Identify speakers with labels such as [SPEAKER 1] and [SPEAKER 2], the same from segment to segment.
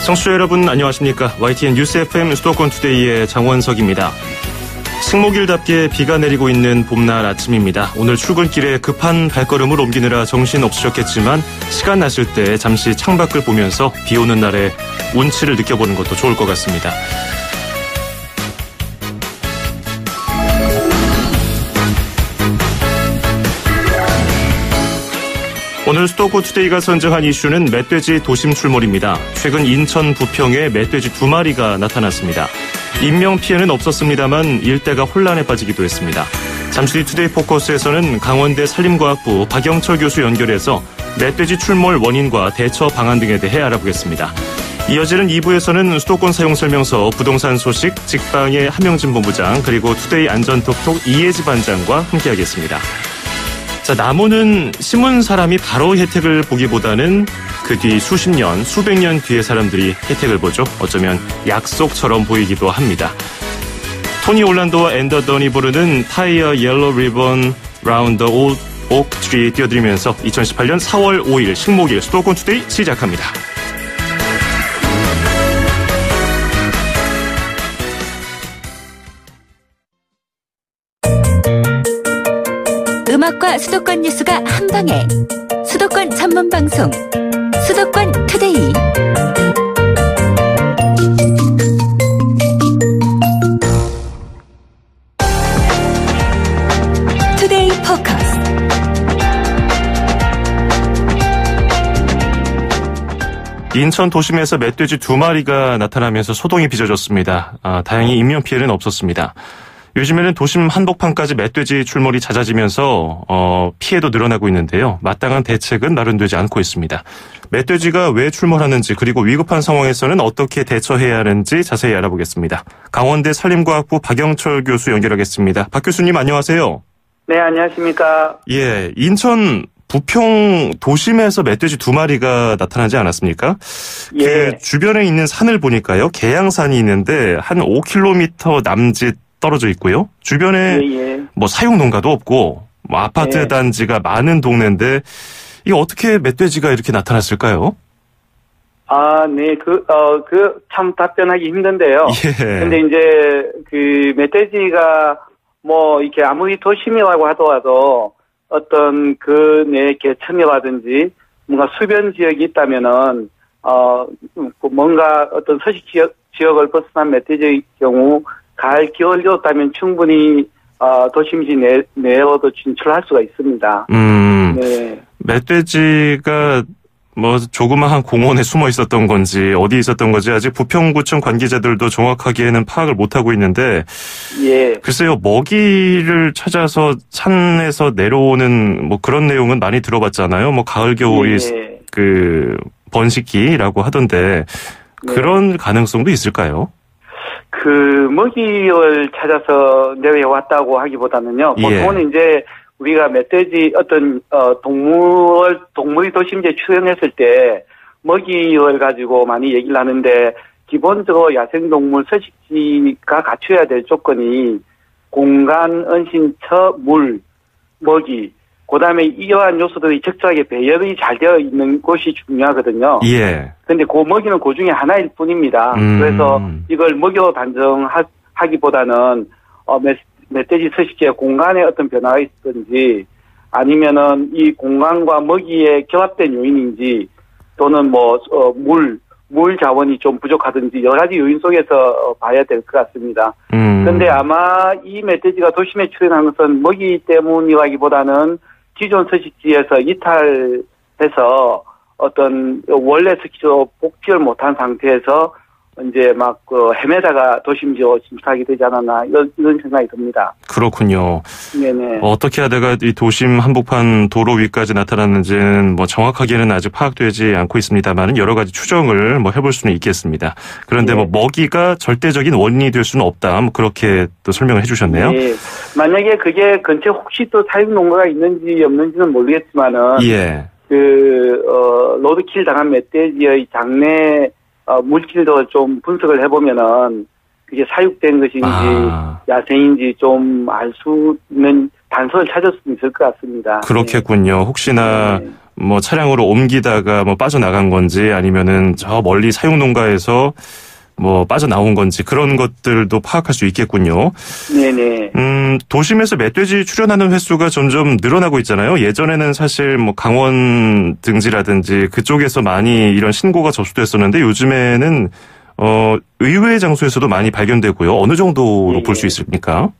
[SPEAKER 1] 청취자 여러분 안녕하십니까. YTN 뉴스 FM 수도권 투데이의 장원석입니다. 식목일답게 비가 내리고 있는 봄날 아침입니다. 오늘 출근길에 급한 발걸음을 옮기느라 정신 없으셨겠지만 시간 나실 때 잠시 창밖을 보면서 비 오는 날에 운치를 느껴보는 것도 좋을 것 같습니다. 오늘 수도권 투데이가 선정한 이슈는 멧돼지 도심 출몰입니다. 최근 인천 부평에 멧돼지 2마리가 나타났습니다. 인명피해는 없었습니다만 일대가 혼란에 빠지기도 했습니다. 잠시 뒤 투데이 포커스에서는 강원대 산림과학부 박영철 교수 연결해서 멧돼지 출몰 원인과 대처 방안 등에 대해 알아보겠습니다. 이어지는 2부에서는 수도권 사용설명서, 부동산 소식, 직방의 한명진 본부장, 그리고 투데이 안전톡톡 이혜지 반장과 함께하겠습니다. 자, 나무는 심은 사람이 바로 혜택을 보기보다는 그 뒤 수십 년, 수백 년 뒤에 사람들이 혜택을 보죠. 어쩌면 약속처럼 보이기도 합니다. 토니 올란도와 앤더 더니 부르는 타이어 옐로우 리본 라운드 오크 트리 띄워드리면서 2018년 4월 5일 식목일 수도권 투데이 시작합니다.
[SPEAKER 2] 음악과 수도권 뉴스가 한방에 수도권 전문 방송 수도권 투데이. 투데이 포커스.
[SPEAKER 1] 인천 도심에서 멧돼지 2마리가 나타나면서 소동이 빚어졌습니다. 다행히 인명피해는 없었습니다. 요즘에는 도심 한복판까지 멧돼지 출몰이 잦아지면서 피해도 늘어나고 있는데요. 마땅한 대책은 마련되지 않고 있습니다. 멧돼지가 왜 출몰하는지, 그리고 위급한 상황에서는 어떻게 대처해야 하는지 자세히 알아보겠습니다. 강원대 산림과학부 박영철 교수 연결하겠습니다. 박 교수님 안녕하세요.
[SPEAKER 3] 네, 안녕하십니까.
[SPEAKER 1] 예, 인천 부평 도심에서 멧돼지 2마리가 나타나지 않았습니까?
[SPEAKER 3] 예.
[SPEAKER 1] 그 주변에 있는 산을 보니까요. 계양산이 있는데 한 5km 남짓 떨어져 있고요. 주변에 뭐 사육 농가도 없고 뭐 아파트 단지가 많은 동네인데 이게 어떻게 멧돼지가 이렇게 나타났을까요?
[SPEAKER 3] 네, 참 답변하기 힘든데요.
[SPEAKER 1] 예.
[SPEAKER 3] 근데 이제 그 멧돼지가 뭐 이렇게 아무리 도심이라고 하더라도 어떤 그 내 개천이라든지 뭔가 수변 지역이 있다면은 뭔가 어떤 서식 지역을 벗어난 멧돼지의 경우 가을, 겨울이었다면 충분히 도심지 내로도 진출할 수가 있습니다. 네.
[SPEAKER 1] 멧돼지가 뭐 조그마한 공원에 숨어 있었던 건지 어디 있었던 건지 아직 부평구청 관계자들도 정확하게는 파악을 못하고 있는데,
[SPEAKER 3] 예.
[SPEAKER 1] 글쎄요, 먹이를 찾아서 산에서 내려오는 뭐 그런 내용은 많이 들어봤잖아요. 뭐 가을, 겨울이 그 번식기라고 하던데 그런 가능성도 있을까요?
[SPEAKER 3] 그 먹이를 찾아서 내려왔다고 하기보다는요. 보통은 이제 우리가 멧돼지 어떤 동물이 도심지에 출현했을 때 먹이를 가지고 많이 얘기를 하는데, 기본적으로 야생동물 서식지가 갖춰야 될 조건이 공간, 은신처, 물, 먹이, 그다음에 이러한 요소들이 적절하게 배열이 잘 되어 있는 곳이 중요하거든요.
[SPEAKER 1] 예.
[SPEAKER 3] 근데 그 먹이는 그 중에 하나일 뿐입니다. 그래서 이걸 먹이로 단정하기보다는 멧돼지 서식지의 공간에 어떤 변화가 있든지, 아니면은 이 공간과 먹이에 결합된 요인인지, 또는 물 자원이 좀 부족하든지 여러 가지 요인 속에서 봐야 될 것 같습니다. 그런데 아마 이 멧돼지가 도심에 출현한 것은 먹이 때문이라기보다는 기존 서식지에서 이탈해서 어떤 원래 서식지로 복귀를 못한 상태에서 이제 헤매다가 도심지로 진출하게 되지 않았나, 이런 생각이 듭니다.
[SPEAKER 1] 그렇군요.
[SPEAKER 3] 네네.
[SPEAKER 1] 어떻게 하다가 이 도심 한복판 도로 위까지 나타났는지는 뭐 정확하게는 아직 파악되지 않고 있습니다만 여러 가지 추정을 뭐 해볼 수는 있겠습니다. 그런데 뭐 먹이가 절대적인 원인이 될 수는 없다, 뭐 그렇게 또 설명을 해주셨네요.
[SPEAKER 3] 예. 만약에 그게 근처에 혹시 또 사육 농가가 있는지 없는지는 모르겠지만은, 로드킬 당한 멧돼지의 장내 물질도 좀 분석을 해보면은 그게 사육된 것인지 야생인지 좀 알 수 있는 단서를 찾을 수 있을 것 같습니다.
[SPEAKER 1] 그렇겠군요. 혹시나 뭐 차량으로 옮기다가 뭐 빠져나간 건지 아니면은 저 멀리 사육 농가에서 뭐 빠져나온 건지 그런 것들도 파악할 수 있겠군요.
[SPEAKER 3] 네네.
[SPEAKER 1] 도심에서 멧돼지 출현하는 횟수가 점점 늘어나고 있잖아요. 예전에는 사실 뭐 강원 등지라든지 그쪽에서 많이 이런 신고가 접수됐었는데 요즘에는 의외의 장소에서도 많이 발견되고요. 어느 정도로 볼 수 있습니까?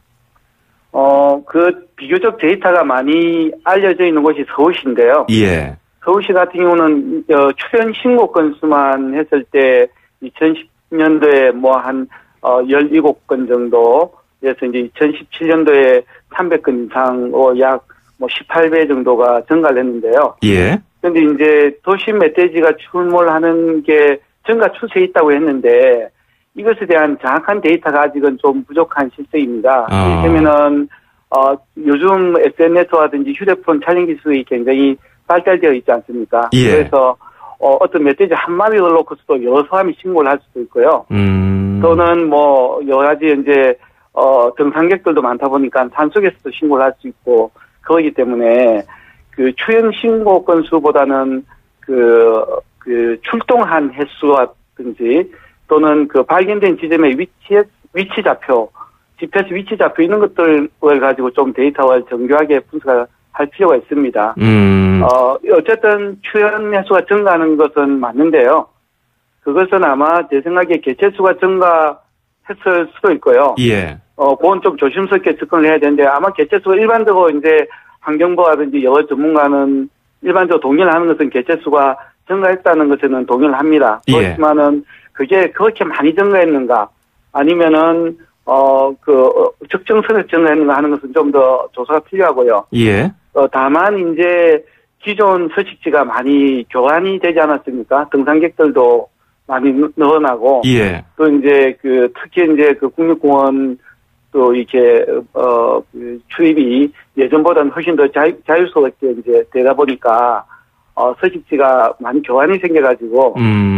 [SPEAKER 3] 그 비교적 데이터가 많이 알려져 있는 곳이 서울시인데요.
[SPEAKER 1] 예.
[SPEAKER 3] 서울시 같은 경우는 출현 신고 건수만 했을 때 2010년도에 뭐 한 17건 정도, 그래서 이제 2017년도에 300건 이상 약 뭐 18배 정도가 증가를 했는데요.
[SPEAKER 1] 예.
[SPEAKER 3] 그런데 이제 도심 멧돼지가 출몰하는 게 증가 추세에 있다고 했는데 이것에 대한 정확한 데이터가 아직은 좀 부족한 실정입니다. 왜냐면은 요즘 SNS라든지 휴대폰 촬영 기술이 굉장히 발달되어 있지 않습니까?
[SPEAKER 1] 예.
[SPEAKER 3] 그래서 어떤 멧돼지 한 마리를 놓고서도 여러 사람이 신고를 할 수도 있고요. 또는 뭐 여러 가지 이제 등산객들도 많다 보니까 산속에서도 신고를 할 수 있고 그러기 때문에 그 출현 신고 건수보다는 그 출동한 횟수라든지 또는 그 발견된 지점의 위치 좌표, GPS 위치 좌표 이런 것들을 가지고 좀 데이터를 정교하게 분석할 필요가 있습니다. 어쨌든 출현 횟수가 증가하는 것은 맞는데요. 그것은 아마 제 생각에 개체수가 증가했을 수도 있고요.
[SPEAKER 1] 예.
[SPEAKER 3] 그건 좀 조심스럽게 접근을 해야 되는데 아마 개체수가 일반적으로 이제 환경부라든지 여러 전문가는 일반적으로 동의를 하는 것은 개체수가 증가했다는 것에는 동의를 합니다.
[SPEAKER 1] 예.
[SPEAKER 3] 그렇지만은 그게 그렇게 많이 증가했는가 아니면은 적정선에서 증가했는가 하는 것은 좀 더 조사가 필요하고요.
[SPEAKER 1] 예.
[SPEAKER 3] 다만 이제 기존 서식지가 많이 교환이 되지 않았습니까? 등산객들도 많이 늘어나고.
[SPEAKER 1] 예.
[SPEAKER 3] 또 이제 특히 이제 국립공원 또 이렇게 출입이 예전보다는 훨씬 더 자유스럽게 이제 되다 보니까 서식지가 많이 교환이 생겨가지고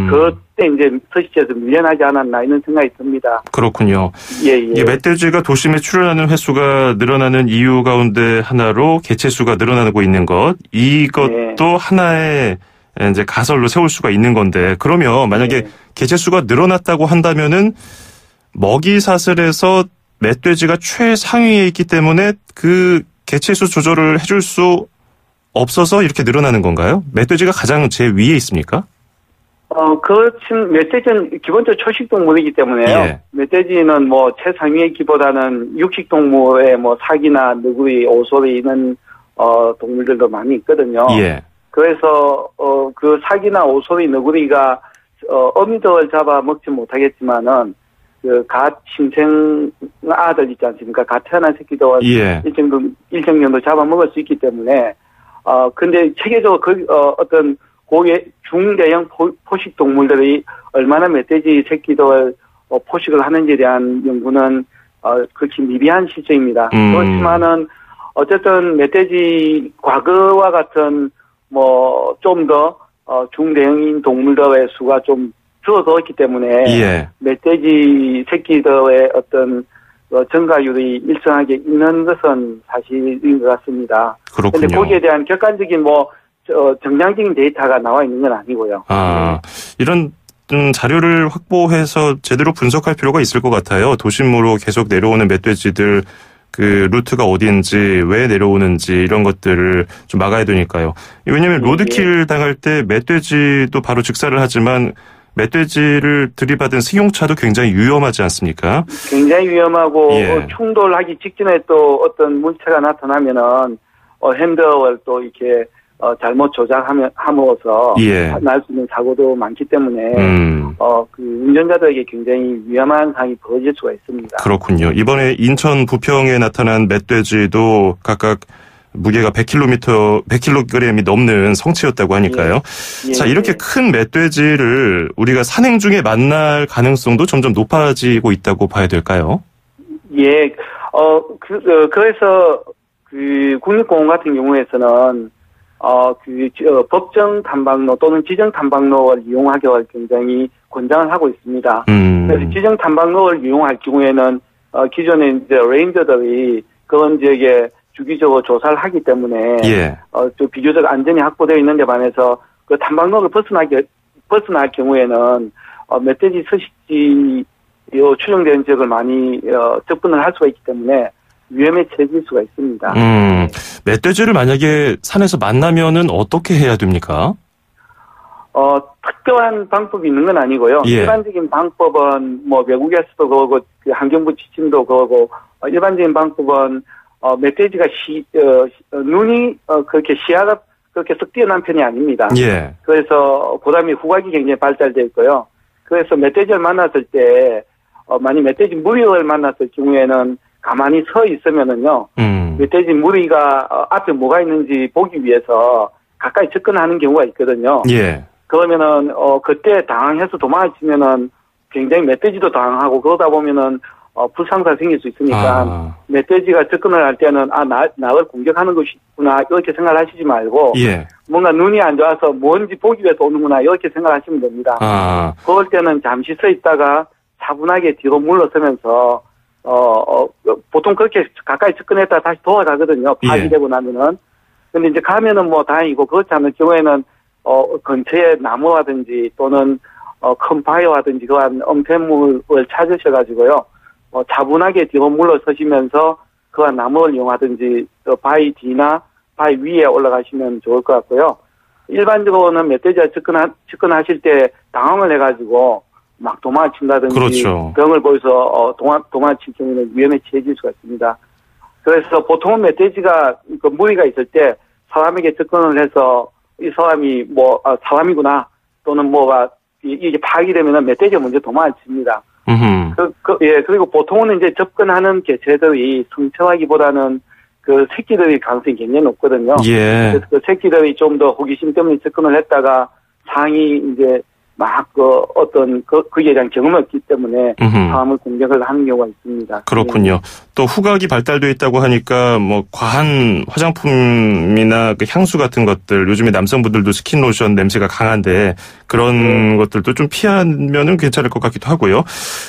[SPEAKER 3] 그때 이제 서식지에서 밀려나지 않았나 이런 생각이 듭니다.
[SPEAKER 1] 그렇군요.
[SPEAKER 3] 예.
[SPEAKER 1] 이게 멧돼지가 도심에 출현하는 횟수가 늘어나는 이유 가운데 하나로 개체수가 늘어나고 있는 것 이것도
[SPEAKER 3] 네.
[SPEAKER 1] 하나의 이제 가설로 세울 수가 있는 건데 그러면 만약에 개체수가 늘어났다고 한다면은 먹이 사슬에서 멧돼지가 최상위에 있기 때문에 그 개체수 조절을 해줄 수 없어서 이렇게 늘어나는 건가요? 멧돼지가 가장 제위에 있습니까?
[SPEAKER 3] 그렇진, 멧돼지는 기본적으로 초식동물이기 때문에요.
[SPEAKER 1] 예.
[SPEAKER 3] 멧돼지는 뭐 최상위에 있기보다는 육식동물의 뭐 사기나 너구리, 오소리 이런 동물들도 많이 있거든요.
[SPEAKER 1] 예.
[SPEAKER 3] 그래서 그 사기나 오소리, 너구리가 어미들을 잡아 먹지 못하겠지만은 갓 신생 아들 있지 않습니까? 갓 태어난 새끼도
[SPEAKER 1] 예.
[SPEAKER 3] 일정 정도 잡아 먹을 수 있기 때문에 근데 체계적으로 어떤 고의 중대형 포식 동물들이 얼마나 멧돼지 새끼들 포식을 하는지에 대한 연구는 그렇게 미비한 실정입니다. 그렇지만은 어쨌든 멧돼지 과거와 같은 뭐 좀 더 중대형인 동물들의 수가 좀 줄어들었기 때문에
[SPEAKER 1] 예.
[SPEAKER 3] 멧돼지 새끼들의 어떤 증가율이 일정하게 있는 것은 사실인 것 같습니다.
[SPEAKER 1] 그렇군요.
[SPEAKER 3] 그런데 거기에 대한 객관적인 정량적인 데이터가 나와 있는 건 아니고요.
[SPEAKER 1] 이런 자료를 확보해서 제대로 분석할 필요가 있을 것 같아요. 도심으로 계속 내려오는 멧돼지들 그 루트가 어디인지 왜 내려오는지 이런 것들을 좀 막아야 되니까요. 왜냐하면 로드킬 당할 때 멧돼지도 바로 즉사를 하지만 멧돼지를 들이받은 승용차도 굉장히 위험하지 않습니까?
[SPEAKER 3] 굉장히 위험하고
[SPEAKER 1] 예.
[SPEAKER 3] 충돌하기 직전에 또 어떤 물체가 나타나면은 핸들을 또 이렇게 잘못 조작함으로써
[SPEAKER 1] 예.
[SPEAKER 3] 날 수 있는 사고도 많기 때문에 그 운전자들에게 굉장히 위험한 상황이 벌어질 수가 있습니다.
[SPEAKER 1] 그렇군요. 이번에 인천 부평에 나타난 멧돼지도 각각 무게가 100kg이 넘는 성체였다고 하니까요.
[SPEAKER 3] 예.
[SPEAKER 1] 자, 이렇게 큰 멧돼지를 우리가 산행 중에 만날 가능성도 점점 높아지고 있다고 봐야 될까요?
[SPEAKER 3] 예. 그래서 국립공원 같은 경우에서는 법정 탐방로 또는 지정 탐방로를 이용하기를 굉장히 권장을 하고 있습니다. 그래서 지정 탐방로를 이용할 경우에는 기존에 이제 레인저들이 그런 지역에 주기적으로 조사를 하기 때문에
[SPEAKER 1] 예.
[SPEAKER 3] 좀 비교적 안전이 확보되어 있는데 반해서 그 탐방로를 벗어날 경우에는 멧돼지 서식지 추정되는 지역을 많이 접근을 할 수가 있기 때문에 위험에 처해질 수가 있습니다.
[SPEAKER 1] 멧돼지를 만약에 산에서 만나면은 어떻게 해야 됩니까?
[SPEAKER 3] 특별한 방법이 있는 건 아니고요.
[SPEAKER 1] 예.
[SPEAKER 3] 일반적인 방법은 뭐 외국에서도 그러고 그 환경부 지침도 그러고 일반적인 방법은 멧돼지가 눈이 그렇게 시야가 그렇게 썩 뛰어난 편이 아닙니다.
[SPEAKER 1] 예.
[SPEAKER 3] 그래서 그다음에 후각이 굉장히 발달되어 있고요. 그래서 멧돼지를 만났을 때 만약 멧돼지 무리를 만났을 경우에는 가만히 서 있으면은요. 멧돼지 무리가 앞에 뭐가 있는지 보기 위해서 가까이 접근하는 경우가 있거든요.
[SPEAKER 1] 예.
[SPEAKER 3] 그러면은 그때 당황해서 도망을 치면은 굉장히 멧돼지도 당황하고 그러다 보면은 불상사가 생길 수 있으니까 멧돼지가 접근을 할 때는 나를 공격하는 것이구나 이렇게 생각하시지 말고
[SPEAKER 1] 예.
[SPEAKER 3] 뭔가 눈이 안 좋아서 뭔지 보기 위해서 오는구나 이렇게 생각하시면 됩니다. 그럴 때는 잠시 서 있다가 차분하게 뒤로 물러서면서 보통 그렇게 가까이 접근했다가 다시 돌아가거든요. 파기되고 나면은. 근데 이제 가면은 뭐 다행이고 그렇지 않을 경우에는 근처에 나무라든지 또는 큰 바위라든지 그러한 엄폐물을 찾으셔가지고요. 차분하게 뒤로 물러서시면서 그한 나무를 이용하든지 바위 뒤나 바위 위에 올라가시면 좋을 것 같고요. 일반적으로는 멧돼지가 접근하실 때 당황을 해가지고 막 도망을 친다든지
[SPEAKER 1] 그렇죠.
[SPEAKER 3] 병을 보여서 도망을 칠 경우는 위험에 처해질 수가 있습니다. 그래서 보통은 멧돼지가 그 무리가 있을 때 사람에게 접근을 해서 이 사람이 사람이구나 또는 뭐가 이게 파악이 되면은 멧돼지가 먼저 도망을 칩니다. 예, 그리고 보통은 이제 접근하는 개체들이 성체하기보다는 그 새끼들이 가능성이 굉장히 높거든요.
[SPEAKER 1] 예.
[SPEAKER 3] 그래서 그 새끼들이 좀 더 호기심 때문에 접근을 했다가 상이 이제 막 거기에 대한 경험이 없기 때문에 사람을 공격을 하는 경우가 있습니다.
[SPEAKER 1] 그렇군요.
[SPEAKER 3] 네.
[SPEAKER 1] 또 후각이 발달되어 있다고 하니까 뭐 과한 화장품이나 그 향수 같은 것들 요즘에 남성분들도 스킨 로션 냄새가 강한데 그런 것들도 좀 피하면은 괜찮을 것 같기도 하고요.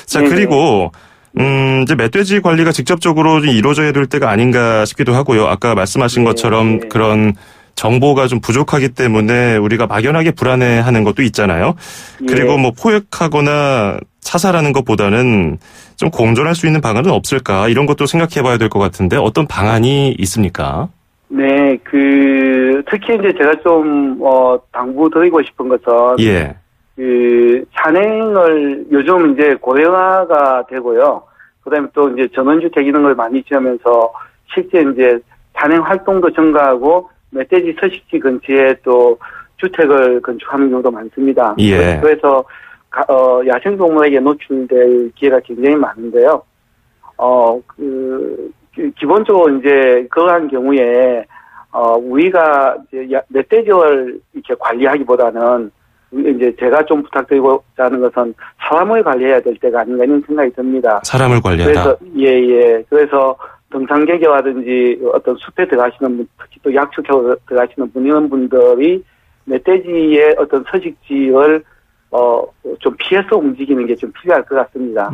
[SPEAKER 1] 자, 그리고 이제 멧돼지 관리가 직접적으로 좀 이루어져야 될 때가 아닌가 싶기도 하고요. 아까 말씀하신 것처럼 그런 정보가 좀 부족하기 때문에 우리가 막연하게 불안해하는 것도 있잖아요. 그리고 뭐 포획하거나 사살하는 것보다는 좀 공존할 수 있는 방안은 없을까 이런 것도 생각해봐야 될 것 같은데 어떤 방안이 있습니까?
[SPEAKER 3] 네, 특히 이제 제가 좀 당부드리고 싶은 것은 산행을 요즘 이제 고령화가 되고요. 그다음에 또 이제 전원주택 이런 걸 많이 지으면서 실제 이제 산행 활동도 증가하고 멧돼지 서식지 근처에 또 주택을 건축하는 경우도 많습니다.
[SPEAKER 1] 예.
[SPEAKER 3] 그래서 야생동물에게 노출될 기회가 굉장히 많은데요. 기본적으로 이제 그러한 경우에 우리가 이제 멧돼지를 이렇게 관리하기보다는 이제 제가 좀 부탁드리고자 하는 것은 사람을 관리해야 될 때가 아닌가 이런 생각이 듭니다.
[SPEAKER 1] 사람을 관리하다.
[SPEAKER 3] 그래서 그래서 등산객이라든지 어떤 숲에 들어가시는 분, 특히 또 약초로 들어가시는 이런 분들이 멧돼지의 어떤 서식지를 좀 피해서 움직이는 게 좀 필요할 것 같습니다.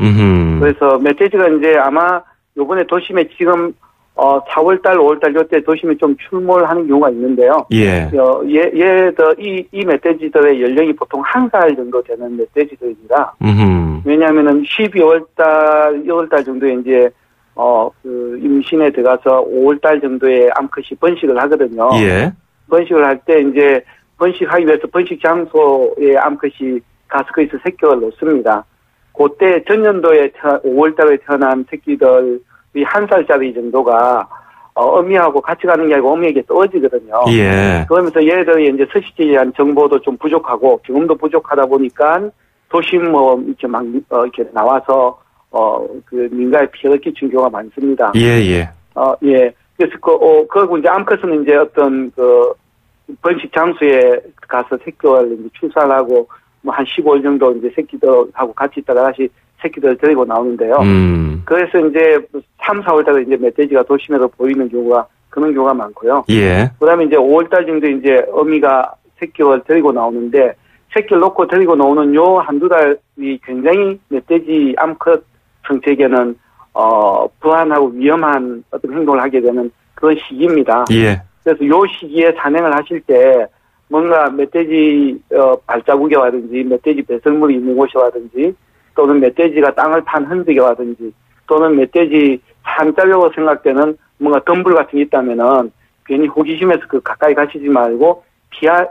[SPEAKER 3] 그래서 멧돼지가 이제 아마 요번에 도심에 지금 4월달, 5월달 요때 도심에 좀 출몰하는 경우가 있는데요. 예. 이 멧돼지들의 연령이 보통 1살 정도 되는 멧돼지들입니다. 왜냐하면은 12월달, 2월달 정도에 이제 임신에 들어가서 5월달 정도에 암컷이 번식을 하거든요. 예. 번식을 할 때 이제 번식하기 위해서 번식 장소에 암컷이 가서 거기서 새끼를 놓습니다. 그때 전년도에 5월달에 태어난 새끼들이 1살짜리 정도가 어미하고 같이 가는 게 아니고 어미에게 떨어지거든요. 예. 그러면서 얘들이 이제 서식지에 대한 정보도 좀 부족하고 경험도 부족하다 보니까 도심 이렇게 막 이렇게 나와서 민가에 피해를 끼친 경우가 많습니다. 예. 그래서 그리고 이제 암컷은 이제 어떤 번식 장소에 가서 새끼를 이제 출산하고 뭐 한 15일 정도 이제 새끼들하고 같이 있다가 다시 새끼들을 데리고 나오는데요. 그래서 이제 3, 4월달에 이제 멧돼지가 도심에서 보이는 경우가 그런 경우가 많고요. 예. 그다음에 이제 5월달 정도 이제 어미가 새끼를 데리고 나오는데 새끼를 놓고 데리고 나오는 요 한두 달이 굉장히 멧돼지 암컷 성체에게는 불안하고 위험한 어떤 행동을 하게 되는 그런 시기입니다.
[SPEAKER 1] 예.
[SPEAKER 3] 그래서 요 시기에 산행을 하실 때 뭔가 멧돼지 발자국이라든지 멧돼지 배설물이 있는 곳이라든지 또는 멧돼지가 땅을 판 흔적이라든지 또는 멧돼지 산 짜려고 생각되는 뭔가 덤불 같은 게 있다면은 괜히 호기심에서 그 가까이 가시지 말고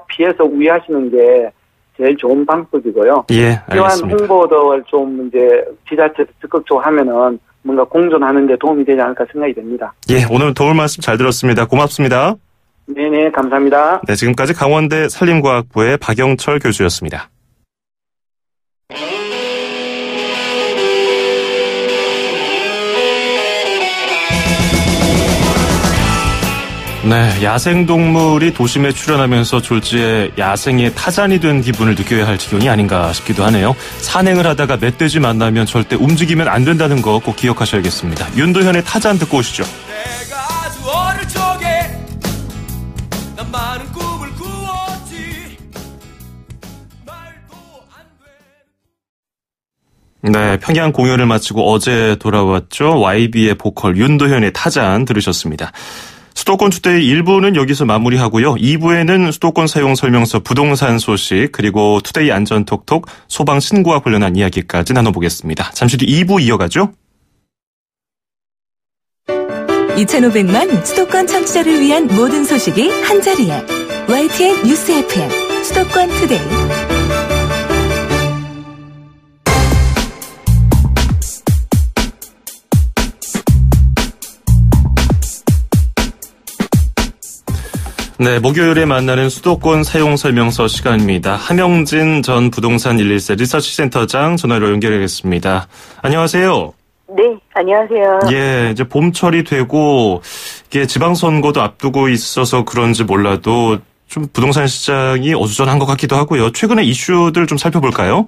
[SPEAKER 3] 피해서 우회하시는 게 제일 좋은 방법이고요.
[SPEAKER 1] 예, 알겠습니다.
[SPEAKER 3] 이러한 홍보를 좀 이제 지자체에서 적극적으로 하면은 뭔가 공존하는 데 도움이 되지 않을까 생각이 됩니다.
[SPEAKER 1] 예, 오늘 도움 말씀 잘 들었습니다. 고맙습니다.
[SPEAKER 3] 네네, 감사합니다.
[SPEAKER 1] 네, 지금까지 강원대 산림과학부의 박영철 교수였습니다. 네, 야생동물이 도심에 출현하면서 졸지에 야생의 타잔이 된 기분을 느껴야 할 지경이 아닌가 싶기도 하네요. 산행을 하다가 멧돼지 만나면 절대 움직이면 안 된다는 거 꼭 기억하셔야겠습니다. 윤도현의 타잔 듣고 오시죠.
[SPEAKER 4] 내가 아주 어릴 적에 난 많은 꿈을 꾸었지 말도 안 돼.
[SPEAKER 1] 네, 평양 공연을 마치고 어제 돌아왔죠. YB의 보컬 윤도현의 타잔 들으셨습니다. 수도권 투데이 1부는 여기서 마무리하고요. 2부에는 수도권 사용 설명서 부동산 소식 그리고 투데이 안전톡톡 소방 신고와 관련한 이야기까지 나눠보겠습니다. 잠시 뒤 2부 이어가죠.
[SPEAKER 2] 2,500만 수도권 청취자를 위한 모든 소식이 한자리에 YTN 뉴스 FM 수도권 투데이.
[SPEAKER 1] 네, 목요일에 만나는 수도권 사용설명서 시간입니다. 함영진 전 부동산 114 리서치센터장 전화로 연결하겠습니다. 안녕하세요.
[SPEAKER 5] 네, 안녕하세요.
[SPEAKER 1] 예, 이제 봄철이 되고 이게 지방선거도 앞두고 있어서 그런지 몰라도 좀 부동산 시장이 어수선한 것 같기도 하고요. 최근에 이슈들 좀 살펴볼까요?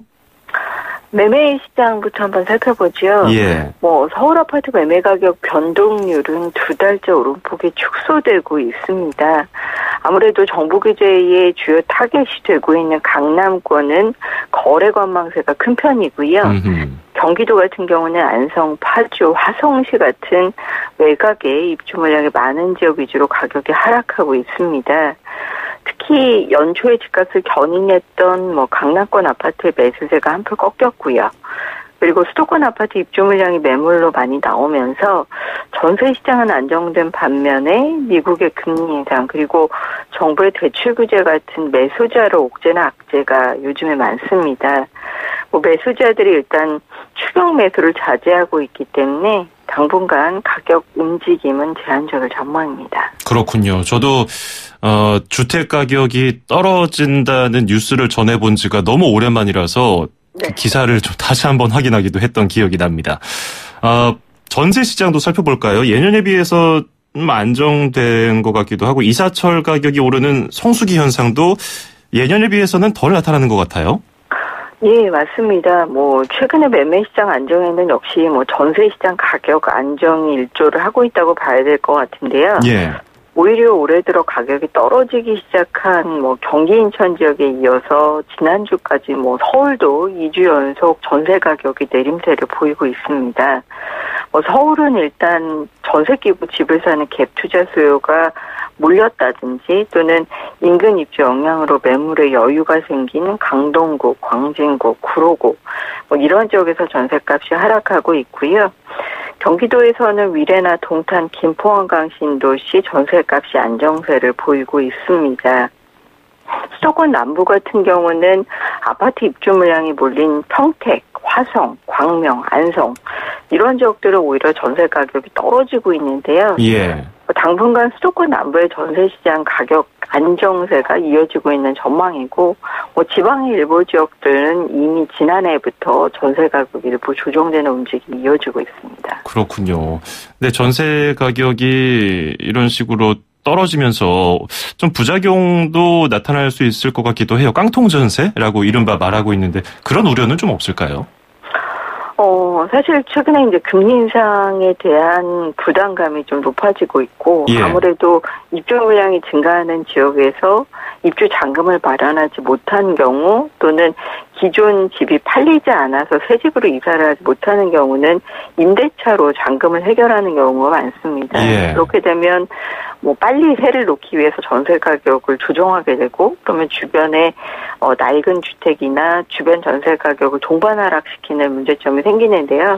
[SPEAKER 5] 매매 시장부터 한번 살펴보죠.
[SPEAKER 1] 예.
[SPEAKER 5] 서울 아파트 매매 가격 변동률은 2달째 오름폭이 축소되고 있습니다. 아무래도 정부 규제의 주요 타겟이 되고 있는 강남권은 거래 관망세가 큰 편이고요. 경기도 같은 경우는 안성, 파주, 화성시 같은 외곽에 입주 물량이 많은 지역 위주로 가격이 하락하고 있습니다. 특히 연초에 집값을 견인했던 강남권 아파트의 매수세가 한풀 꺾였고요. 그리고 수도권 아파트 입주 물량이 매물로 많이 나오면서 전세 시장은 안정된 반면에 미국의 금리 인상 그리고 정부의 대출 규제 같은 매수자로 옥죄나 악재가 요즘에 많습니다. 매수자들이 일단 추격 매수를 자제하고 있기 때문에 당분간 가격 움직임은 제한적일 전망입니다.
[SPEAKER 1] 그렇군요. 저도 주택 가격이 떨어진다는 뉴스를 전해본 지가 너무 오랜만이라서
[SPEAKER 5] 네.
[SPEAKER 1] 그 기사를 좀 다시 한번 확인하기도 했던 기억이 납니다. 전세 시장도 살펴볼까요? 예년에 비해서 안정된 것 같기도 하고 이사철 가격이 오르는 성수기 현상도 예년에 비해서는 덜 나타나는 것 같아요.
[SPEAKER 5] 예, 맞습니다. 최근에 매매 시장 안정에는 역시 전세 시장 가격 안정이 일조를 하고 있다고 봐야 될 것 같은데요.
[SPEAKER 1] 예.
[SPEAKER 5] 오히려 올해 들어 가격이 떨어지기 시작한 경기 인천 지역에 이어서 지난주까지 서울도 2주 연속 전세 가격이 내림세를 보이고 있습니다. 서울은 일단 전세 끼고 집을 사는 갭 투자 수요가 몰렸다든지 또는 인근 입주 영향으로 매물에 여유가 생기는 강동구, 광진구, 구로구 이런 지역에서 전세값이 하락하고 있고요. 경기도에서는 위례나 동탄, 김포, 한강 신도시 전세값이 안정세를 보이고 있습니다. 수도권 남부 같은 경우는 아파트 입주 물량이 몰린 평택, 화성, 광명, 안성 이런 지역들은 오히려 전세 가격이 떨어지고 있는데요.
[SPEAKER 1] 예.
[SPEAKER 5] 당분간 수도권 남부의 전세 시장 가격 안정세가 이어지고 있는 전망이고 지방의 일부 지역들은 이미 지난해부터 전세 가격이 일부 조정되는 움직임이 이어지고 있습니다.
[SPEAKER 1] 그렇군요. 근데 전세 가격이 이런 식으로 떨어지면서 좀 부작용도 나타날 수 있을 것 같기도 해요. 깡통 전세라고 이른바 말하고 있는데 그런 우려는 좀 없을까요?
[SPEAKER 5] 사실 최근에 이제 금리 인상에 대한 부담감이 좀 높아지고 있고
[SPEAKER 1] 예.
[SPEAKER 5] 아무래도 입주 물량이 증가하는 지역에서 입주 잔금을 마련하지 못한 경우 또는 기존 집이 팔리지 않아서 새 집으로 이사를 하지 못하는 경우는 임대차로 잔금을 해결하는 경우가 많습니다.
[SPEAKER 1] 예.
[SPEAKER 5] 그렇게 되면 뭐 빨리 세를 놓기 위해서 전세 가격을 조정하게 되고 그러면 주변에 낡은 주택이나 주변 전세 가격을 동반 하락시키는 문제점이 생기는데요.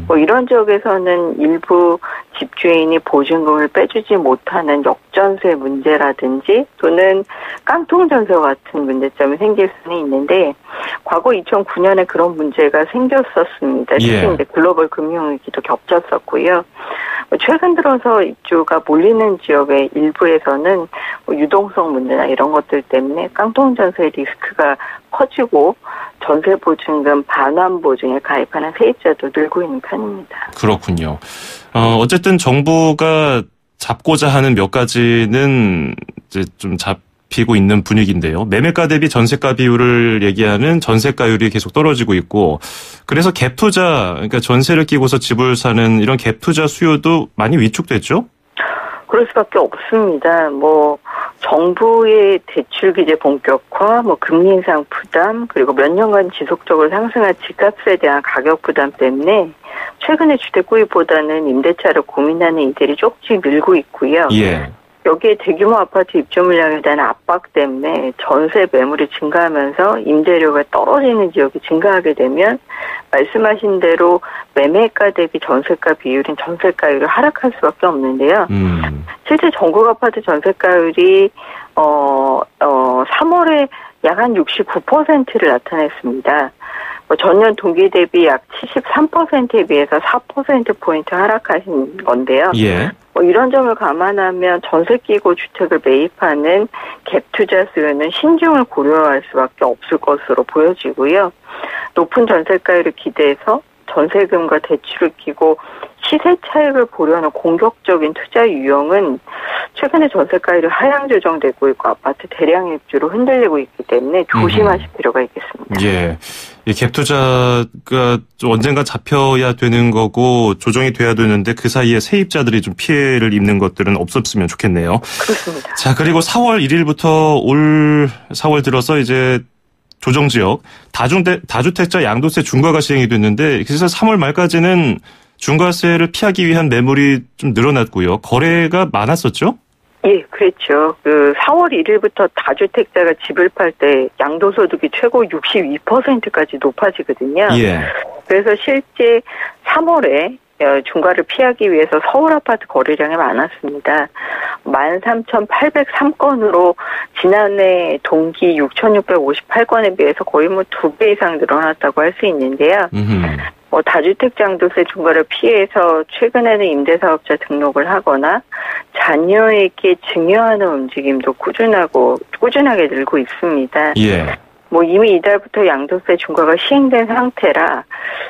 [SPEAKER 5] 뭐 이런 지역에서는 일부 집주인이 보증금을 빼주지 못하는 역전세 문제라든지 또는 깡통 전세 같은 문제점이 생길 수는 있는데 과거 2009년에 그런 문제가 생겼었습니다. 특히
[SPEAKER 1] 예.
[SPEAKER 5] 이제 글로벌 금융위기도 겹쳤었고요. 최근 들어서 입주가 몰리는 지역의 일부에서는 유동성 문제나 이런 것들 때문에 깡통 전세 리스크가 커지고 전세 보증금 반환 보증에 가입하는 세입자도 늘고 있는 편입니다.
[SPEAKER 1] 그렇군요. 어쨌든 정부가 잡고자 하는 몇 가지는 이제 좀 잡히고 있는 분위기인데요. 매매가 대비 전세가 비율을 얘기하는 전세가율이 계속 떨어지고 있고, 그래서 갭 투자, 그러니까 전세를 끼고서 집을 사는 이런 갭 투자 수요도 많이 위축됐죠?
[SPEAKER 5] 그럴 수밖에 없습니다. 뭐 정부의 대출 규제 본격화, 뭐 금리 인상 부담, 그리고 몇 년간 지속적으로 상승한 집값에 대한 가격 부담 때문에 최근에 주택 구입보다는 임대차를 고민하는 이들이 쪽지 늘고 있고요.
[SPEAKER 1] 예.
[SPEAKER 5] 여기에 대규모 아파트 입주 물량에 대한 압박 때문에 전세 매물이 증가하면서 임대료가 떨어지는 지역이 증가하게 되면 말씀하신 대로 매매가 대비 전세가 비율인 전세가율이 하락할 수밖에 없는데요. 실제 전국 아파트 전세가율이 3월에 약 한 69%를 나타냈습니다. 전년 동기 대비 약 73%에 비해서 4%포인트 하락하신 건데요.
[SPEAKER 1] 예.
[SPEAKER 5] 이런 점을 감안하면 전세 끼고 주택을 매입하는 갭 투자 수요는 신중을 고려할 수밖에 없을 것으로 보여지고요. 높은 전세가율을 기대해서 전세금과 대출을 끼고 시세 차익을 보려는 공격적인 투자 유형은 최근에 전세가율이 하향 조정되고 있고 아파트 대량 입주로 흔들리고 있기 때문에 조심하실 필요가 있겠습니다.
[SPEAKER 1] 예. 이 갭 투자가 언젠가 잡혀야 되는 거고 조정이 돼야 되는데 그 사이에 세입자들이 좀 피해를 입는 것들은 없었으면 좋겠네요.
[SPEAKER 5] 그렇습니다.
[SPEAKER 1] 자, 그리고 4월 1일부터 올 4월 들어서 이제 조정지역 다주택자 양도세 중과가 시행이 됐는데 그래서 3월 말까지는 중과세를 피하기 위한 매물이 좀 늘어났고요. 거래가 많았었죠?
[SPEAKER 5] 예, 그렇죠. 4월 1일부터 다주택자가 집을 팔 때 양도소득이 최고 62%까지 높아지거든요. 예. 그래서 실제 3월에 중과를 피하기 위해서 서울 아파트 거래량이 많았습니다. 13,803건으로 지난해 동기 6,658건에 비해서 거의 2배 이상 늘어났다고 할 수 있는데요. 다주택자 양도세 중과를 피해서 최근에는 임대사업자 등록을 하거나 자녀에게 증여하는 움직임도 꾸준하게 늘고 있습니다. 예. 이미 이달부터 양도세 중과가 시행된 상태라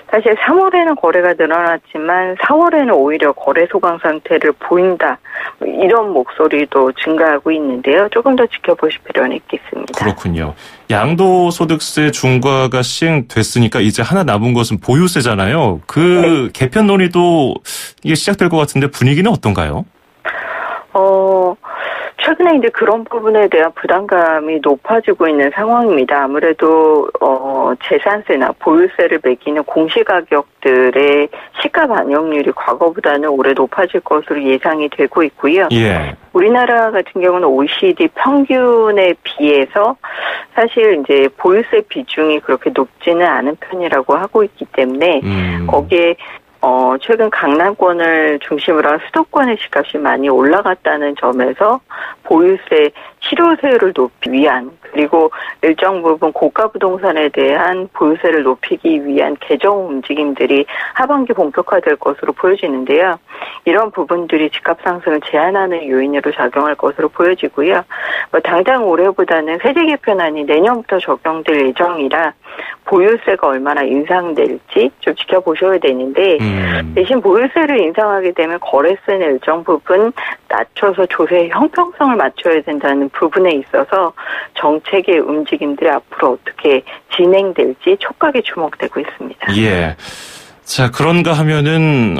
[SPEAKER 5] 사실 3월에는 거래가 늘어났지만 4월에는 오히려 거래 소강 상태를 보인다. 이런 목소리도 증가하고 있는데요. 조금 더 지켜보실 필요는 있겠습니다.
[SPEAKER 1] 그렇군요. 양도소득세 중과가 시행됐으니까 이제 하나 남은 것은 보유세잖아요. 그 개편 논의도 이게 시작될 것 같은데 분위기는 어떤가요?
[SPEAKER 5] 최근에 이제 그런 부분에 대한 부담감이 높아지고 있는 상황입니다. 아무래도 재산세나 보유세를 매기는 공시가격들의 시가 반영률이 과거보다는 올해 높아질 것으로 예상이 되고 있고요. 예. 우리나라 같은 경우는 OECD 평균에 비해서 사실 이제 보유세 비중이 그렇게 높지는 않은 편이라고 하고 있기 때문에 거기에 최근 강남권을 중심으로 한 수도권의 집값이 많이 올라갔다는 점에서 보유세 실효세율을 높이기 위한 그리고 일정 부분 고가 부동산에 대한 보유세를 높이기 위한 개정 움직임들이 하반기 본격화될 것으로 보여지는데요. 이런 부분들이 집값 상승을 제한하는 요인으로 작용할 것으로 보여지고요. 당장 올해보다는 세제 개편안이 내년부터 적용될 예정이라 보유세가 얼마나 인상될지 좀 지켜보셔야 되는데 대신 보유세를 인상하게 되면 거래세는 일정 부분 낮춰서 조세의 형평성을 맞춰야 된다는 부분에 있어서 정책의 움직임들이 앞으로 어떻게 진행될지 촉각이 주목되고 있습니다.
[SPEAKER 1] 예. 자, 그런가 하면은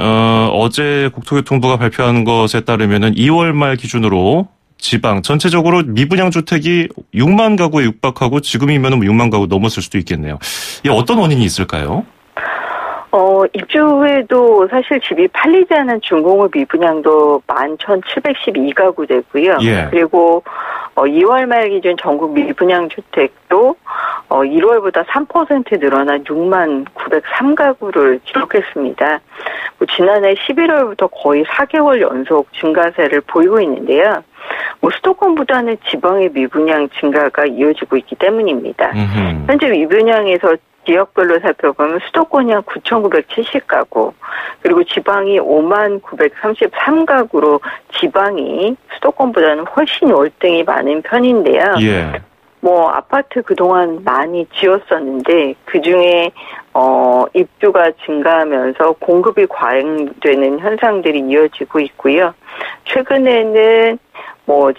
[SPEAKER 1] 어제 국토교통부가 발표한 것에 따르면은 2월 말 기준으로 지방 전체적으로 미분양 주택이 6만 가구에 육박하고 지금이면 6만 가구 넘었을 수도 있겠네요. 이게 어떤 원인이 있을까요?
[SPEAKER 5] 입주 후에도 사실 집이 팔리지 않은 중공업 미분양도 11,712가구 되고요.
[SPEAKER 1] 예.
[SPEAKER 5] 그리고 2월 말 기준 전국 미분양 주택도 1월보다 3% 늘어난 6만 903가구를 기록했습니다. 지난해 11월부터 거의 4개월 연속 증가세를 보이고 있는데요. 수도권보다는 지방의 미분양 증가가 이어지고 있기 때문입니다. 현재 미분양에서 지역별로 살펴보면 수도권이 한 9,970가구, 그리고 지방이 5만 933가구로 지방이 수도권보다는 훨씬 월등히 많은 편인데요.
[SPEAKER 1] 예.
[SPEAKER 5] 아파트 그동안 많이 지었었는데, 그 중에, 입주가 증가하면서 공급이 과잉되는 현상들이 이어지고 있고요. 최근에는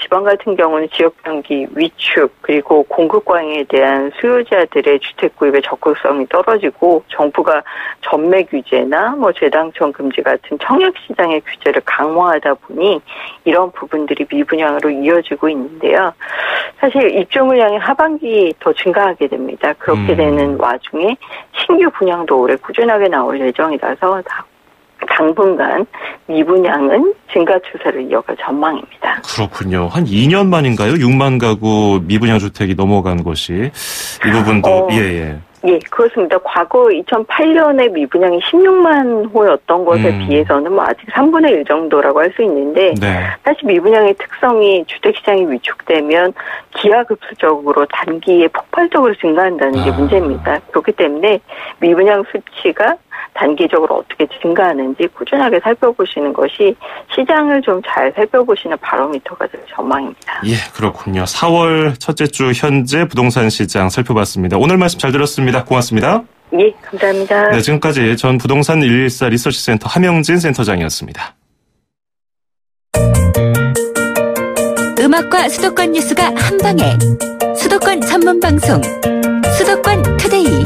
[SPEAKER 5] 지방 같은 경우는 지역 경기 위축, 그리고 공급 과잉에 대한 수요자들의 주택 구입의 적극성이 떨어지고, 정부가 전매 규제나 재당첨 금지 같은 청약 시장의 규제를 강화하다 보니 이런 부분들이 미분양으로 이어지고 있는데요. 사실 입주 물량이 하반기 더 증가하게 됩니다. 그렇게 되는 와중에 신규 분양도 올해 꾸준하게 나올 예정이라서 당분간 미분양은 증가 추세를 이어갈 전망입니다.
[SPEAKER 1] 그렇군요. 한 2년 만인가요? 6만 가구 미분양 주택이 넘어간 것이. 이 부분도
[SPEAKER 5] 예, 그렇습니다. 과거 2008년에 미분양이 16만 호였던 것에 비해서는 아직 3분의 1 정도라고 할 수 있는데,
[SPEAKER 1] 네.
[SPEAKER 5] 사실 미분양의 특성이 주택시장이 위축되면 기하급수적으로 단기에 폭발적으로 증가한다는 게 문제입니다. 그렇기 때문에 미분양 수치가 단기적으로 어떻게 증가하는지 꾸준하게 살펴보시는 것이 시장을 좀 잘 살펴보시는 바로미터가 될 전망입니다.
[SPEAKER 1] 예, 그렇군요. 4월 첫째 주 현재 부동산 시장 살펴봤습니다. 오늘 말씀 잘 들었습니다. 고맙습니다.
[SPEAKER 5] 예, 감사합니다.
[SPEAKER 1] 네, 지금까지 전 부동산 114 리서치센터 함영진 센터장이었습니다.
[SPEAKER 2] 음악과 수도권 뉴스가 한 방에 수도권 전문 방송 수도권 투데이.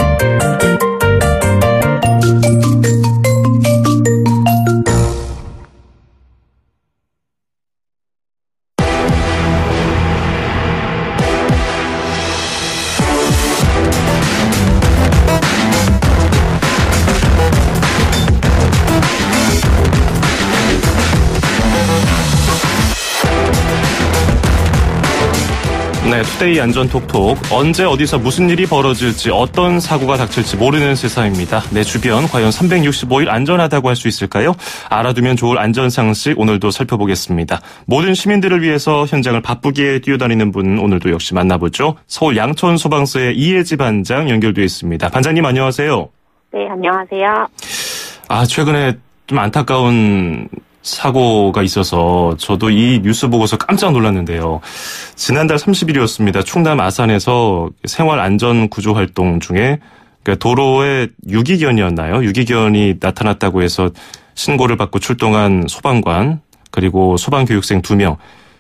[SPEAKER 1] 네, 투데이 안전톡톡. 언제 어디서 무슨 일이 벌어질지 어떤 사고가 닥칠지 모르는 세상입니다. 내 주변 과연 365일 안전하다고 할 수 있을까요? 알아두면 좋을 안전상식 오늘도 살펴보겠습니다. 모든 시민들을 위해서 현장을 바쁘게 뛰어다니는 분 오늘도 역시 만나보죠. 서울 양천소방서의 이혜지 반장 연결되어 있습니다. 반장님 안녕하세요.
[SPEAKER 6] 네, 안녕하세요.
[SPEAKER 1] 최근에 좀 안타까운 사고가 있어서 저도 이 뉴스 보고서 깜짝 놀랐는데요. 지난달 30일이었습니다. 충남 아산에서 생활안전구조활동 중에 도로에 유기견이었나요? 유기견이 나타났다고 해서 신고를 받고 출동한 소방관 그리고 소방교육생 2명,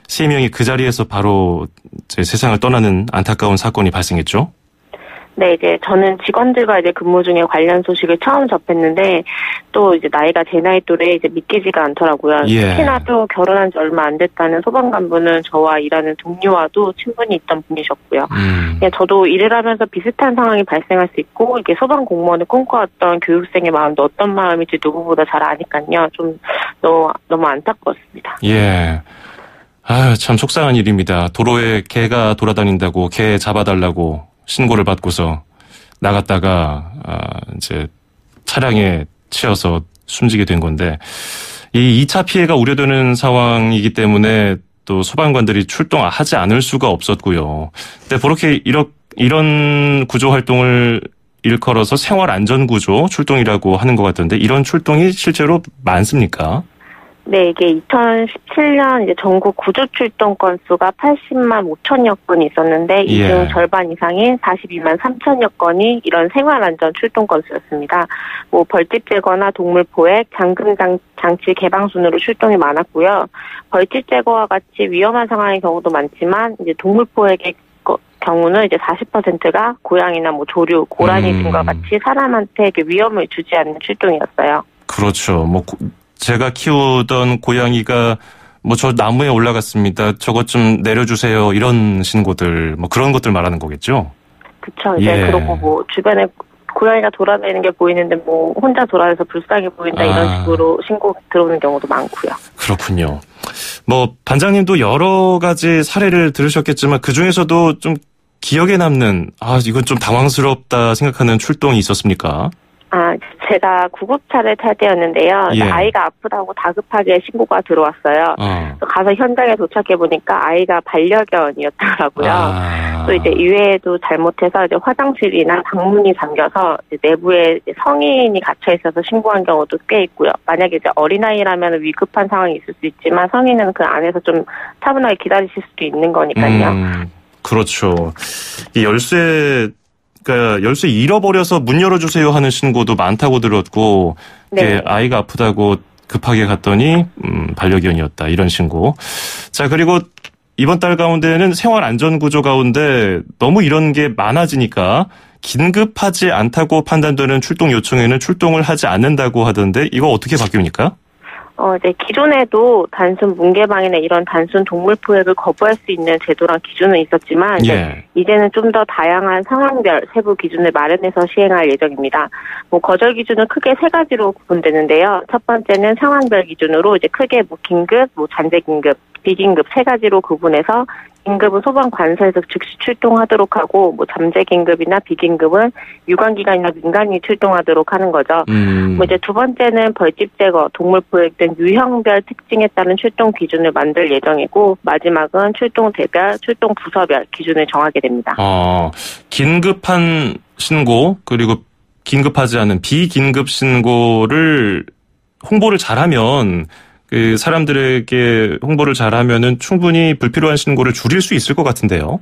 [SPEAKER 1] 3명이 그 자리에서 바로 세상을 떠나는 안타까운 사건이 발생했죠.
[SPEAKER 6] 네, 저는 직원들과 근무 중에 관련 소식을 처음 접했는데, 또 나이가 제 나이 또래 믿기지가 않더라고요.
[SPEAKER 1] 예.
[SPEAKER 6] 특히나 또 결혼한 지 얼마 안 됐다는 소방관분은 저와 일하는 동료와도 친분이 있던 분이셨고요. 저도 일을 하면서 비슷한 상황이 발생할 수 있고, 소방 공무원을 꿈꿔왔던 교육생의 마음도 어떤 마음인지 누구보다 잘 아니까요. 좀 너무 안타까웠습니다.
[SPEAKER 1] 예. 참 속상한 일입니다. 도로에 개가 돌아다닌다고 개 잡아달라고 신고를 받고서 나갔다가 차량에 치여서 숨지게 된 건데, 이 2차 피해가 우려되는 상황이기 때문에 또 소방관들이 출동하지 않을 수가 없었고요. 근데 그렇게 이런 구조 활동을 일컬어서 생활안전구조 출동이라고 하는 것 같던데, 이런 출동이 실제로 많습니까?
[SPEAKER 6] 네, 이게 2017년 전국 구조 출동 건수가 80만 5천여 건이 있었는데, 이 중 절반 이상인 42만 3천여 건이 이런 생활안전 출동 건수였습니다. 벌집 제거나 동물 포획, 잠금 장치 개방 순으로 출동이 많았고요. 벌집 제거와 같이 위험한 상황의 경우도 많지만, 동물 포획의 경우는 40%가 고양이나 조류, 고라니 등과 같이 사람한테 위험을 주지 않는 출동이었어요.
[SPEAKER 1] 그렇죠. 제가 키우던 고양이가 뭐 저 나무에 올라갔습니다. 저것 좀 내려주세요. 이런 신고들, 뭐 그런 것들 말하는 거겠죠?
[SPEAKER 6] 그쵸. 이제 그러고 뭐 주변에 고양이가 돌아다니는 게 보이는데 뭐 혼자 돌아다녀서 불쌍해 보인다 이런 식으로 신고 들어오는 경우도 많고요.
[SPEAKER 1] 그렇군요. 뭐 반장님도 여러 가지 사례를 들으셨겠지만 그중에서도 좀 기억에 남는 이건 좀 당황스럽다 생각하는 출동이 있었습니까?
[SPEAKER 6] 제가 구급차를 탈 때였는데요. 아이가 아프다고 다급하게 신고가 들어왔어요. 가서 현장에 도착해 보니까 아이가 반려견이었더라고요. 또 이제 이외에도 잘못해서 이제 화장실이나 방문이 잠겨서 이제 내부에 이제 성인이 갇혀 있어서 신고한 경우도 꽤 있고요. 만약에 이제 어린아이라면 위급한 상황이 있을 수 있지만 성인은 그 안에서 좀 차분하게 기다리실 수도 있는 거니까요.
[SPEAKER 1] 그렇죠. 이 열쇠 잃어버려서 문 열어주세요 하는 신고도 많다고 들었고, 아이가 아프다고 급하게 갔더니 반려견이었다 이런 신고. 자, 그리고 이번 달 가운데는 생활안전구조 가운데 너무 이런 게 많아지니까 긴급하지 않다고 판단되는 출동 요청에는 출동을 하지 않는다고 하던데 이거 어떻게 바뀝니까?
[SPEAKER 6] 이제 기존에도 단순 문개방이나 이런 단순 동물 포획을 거부할 수 있는 제도랑 기준은 있었지만 이제는 좀 더 다양한 상황별 세부 기준을 마련해서 시행할 예정입니다. 뭐 거절 기준은 크게 3가지로 구분되는데요. 첫 번째는 상황별 기준으로 이제 크게 뭐 긴급, 뭐 잔재 긴급, 비긴급 3가지로 구분해서 긴급은 소방관서에서 즉시 출동하도록 하고 뭐 잠재 긴급이나 비긴급은 유관기관이나 민간이 출동하도록 하는 거죠. 뭐 이제 두 번째는 벌집 제거, 동물 포획 등 유형별 특징에 따른 출동 기준을 만들 예정이고 마지막은 출동 대별, 출동 부서별 기준을 정하게 됩니다.
[SPEAKER 1] 긴급한 신고 그리고 긴급하지 않은 비긴급 신고를 홍보를 잘하면 그 사람들에게 홍보를 잘하면은 충분히 불필요한 신고를 줄일 수 있을 것 같은데요.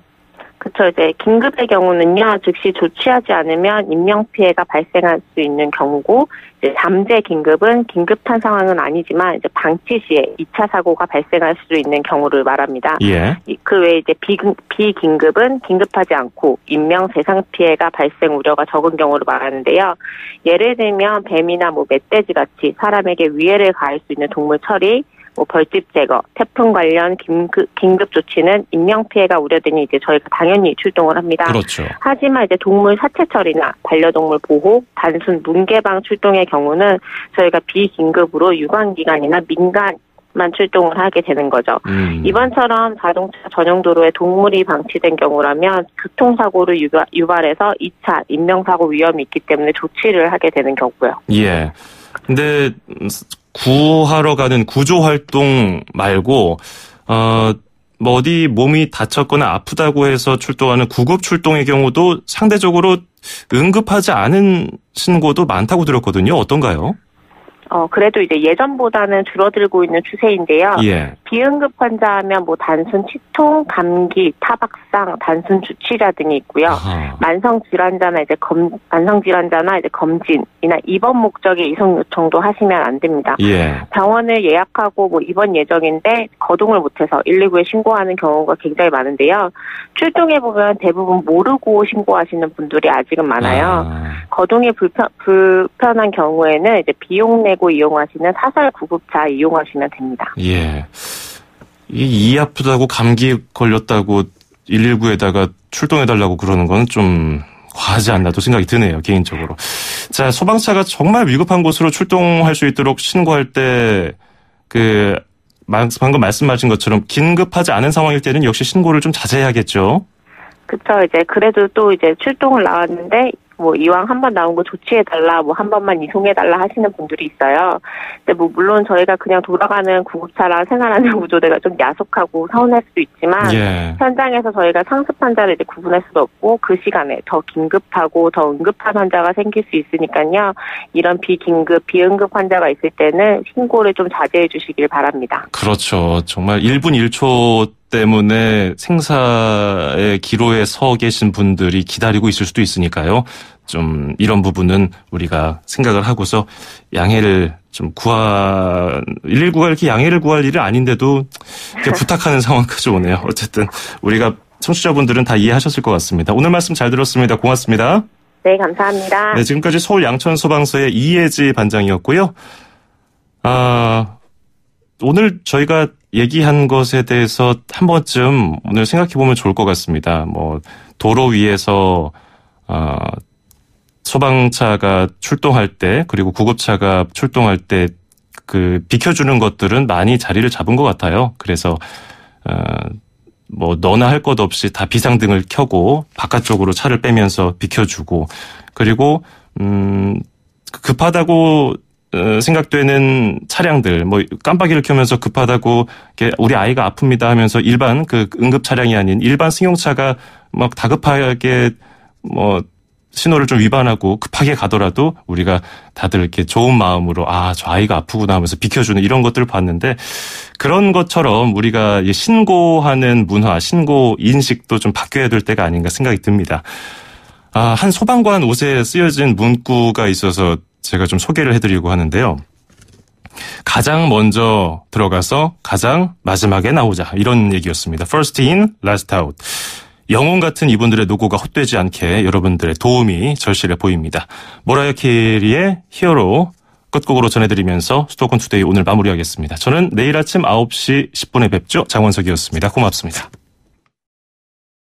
[SPEAKER 6] 그렇죠. 이제 긴급의 경우는요, 즉시 조치하지 않으면 인명피해가 발생할 수 있는 경우고, 이제 잠재 긴급은 긴급한 상황은 아니지만 이제 방치 시에 2차 사고가 발생할 수 있는 경우를 말합니다. 그 외에 이제 비긴급은 긴급하지 않고 인명 재산 피해가 발생 우려가 적은 경우를 말하는데요. 예를 들면 뱀이나 뭐 멧돼지 같이 사람에게 위해를 가할 수 있는 동물 처리, 뭐 벌집 제거, 태풍 관련 긴급 조치는 인명 피해가 우려되니 이제 저희가 당연히 출동을 합니다.
[SPEAKER 1] 그렇죠.
[SPEAKER 6] 하지만 이제 동물 사체 처리나 반려동물 보호, 단순 문개방 출동의 경우는 저희가 비긴급으로 유관기관이나 민간만 출동을 하게 되는 거죠. 이번처럼 자동차 전용 도로에 동물이 방치된 경우라면 교통사고를 유발해서 2차 인명사고 위험이 있기 때문에 조치를 하게 되는 경우고요.
[SPEAKER 1] 근데 구하러 가는 구조 활동 말고 뭐 어디 몸이 다쳤거나 아프다고 해서 출동하는 구급 출동의 경우도 상대적으로 응급하지 않은 신고도 많다고 들었거든요. 어떤가요?
[SPEAKER 6] 그래도 이제 예전보다는 줄어들고 있는 추세인데요. 비응급 환자하면 뭐 단순 치통, 감기, 타박상, 단순 주치자 등이 있고요. 만성 질환자나 이제 검진이나 입원 목적의 이송 요청도 하시면 안 됩니다. 병원을 예약하고 뭐 입원 예정인데 거동을 못해서 119에 신고하는 경우가 굉장히 많은데요. 출동해 보면 대부분 모르고 신고하시는 분들이 아직은 많아요. 거동이 불편한 경우에는 이제 비용 내고 이용하시는 사설 구급차 이용하시면 됩니다.
[SPEAKER 1] 이 아프다고 감기 걸렸다고 119에다가 출동해달라고 그러는 건 좀 과하지 않나도 생각이 드네요, 개인적으로. 자, 소방차가 정말 위급한 곳으로 출동할 수 있도록 신고할 때 방금 말씀하신 것처럼 긴급하지 않은 상황일 때는 역시 신고를 좀 자제해야겠죠.
[SPEAKER 6] 그렇죠. 이제 그래도 또 이제 출동을 나왔는데 뭐 이왕 한 번 나온 거 조치해달라, 뭐 한 번만 이송해달라 하시는 분들이 있어요. 근데 뭐 물론 저희가 그냥 돌아가는 구급차랑 생활하는 구조대가 좀 야속하고 서운할 수도 있지만 현장에서 저희가 상습 환자를 이제 구분할 수도 없고 그 시간에 더 긴급하고 더 응급한 환자가 생길 수 있으니까요. 이런 비긴급, 비응급 환자가 있을 때는 신고를 좀 자제해 주시길 바랍니다.
[SPEAKER 1] 그렇죠. 정말 1분 1초 때문에 생사의 기로에 서 계신 분들이 기다리고 있을 수도 있으니까요. 좀 이런 부분은 우리가 생각을 하고서 양해를 좀 119가 이렇게 양해를 구할 일은 아닌데도 이렇게 부탁하는 상황까지 오네요. 어쨌든 우리가 청취자분들은 다 이해하셨을 것 같습니다. 오늘 말씀 잘 들었습니다. 고맙습니다.
[SPEAKER 6] 네, 감사합니다.
[SPEAKER 1] 네, 지금까지 서울 양천소방서의 이혜지 반장이었고요. 오늘 저희가 얘기한 것에 대해서 한 번쯤 오늘 생각해 보면 좋을 것 같습니다. 뭐 도로 위에서 소방차가 출동할 때 그리고 구급차가 출동할 때 그 비켜주는 것들은 많이 자리를 잡은 것 같아요. 그래서 뭐 너나 할 것 없이 다 비상등을 켜고 바깥쪽으로 차를 빼면서 비켜주고 그리고 급하다고 생각되는 차량들 뭐 깜빡이를 켜면서 급하다고 우리 아이가 아픕니다 하면서 일반 그 응급 차량이 아닌 일반 승용차가 막 다급하게 뭐 신호를 좀 위반하고 급하게 가더라도 우리가 다들 이렇게 좋은 마음으로 저 아이가 아프구나 하면서 비켜주는 이런 것들을 봤는데 그런 것처럼 우리가 신고하는 문화, 신고 인식도 좀 바뀌어야 될 때가 아닌가 생각이 듭니다. 한 소방관 옷에 쓰여진 문구가 있어서 제가 좀 소개를 해드리고 하는데요. 가장 먼저 들어가서 가장 마지막에 나오자 이런 얘기였습니다. First in, last out. 영웅 같은 이분들의 노고가 헛되지 않게 여러분들의 도움이 절실해 보입니다. 모라이어 캐리의 히어로 끝곡으로 전해드리면서 수도권 투데이 오늘 마무리하겠습니다. 저는 내일 아침 9시 10분에 뵙죠. 장원석이었습니다. 고맙습니다.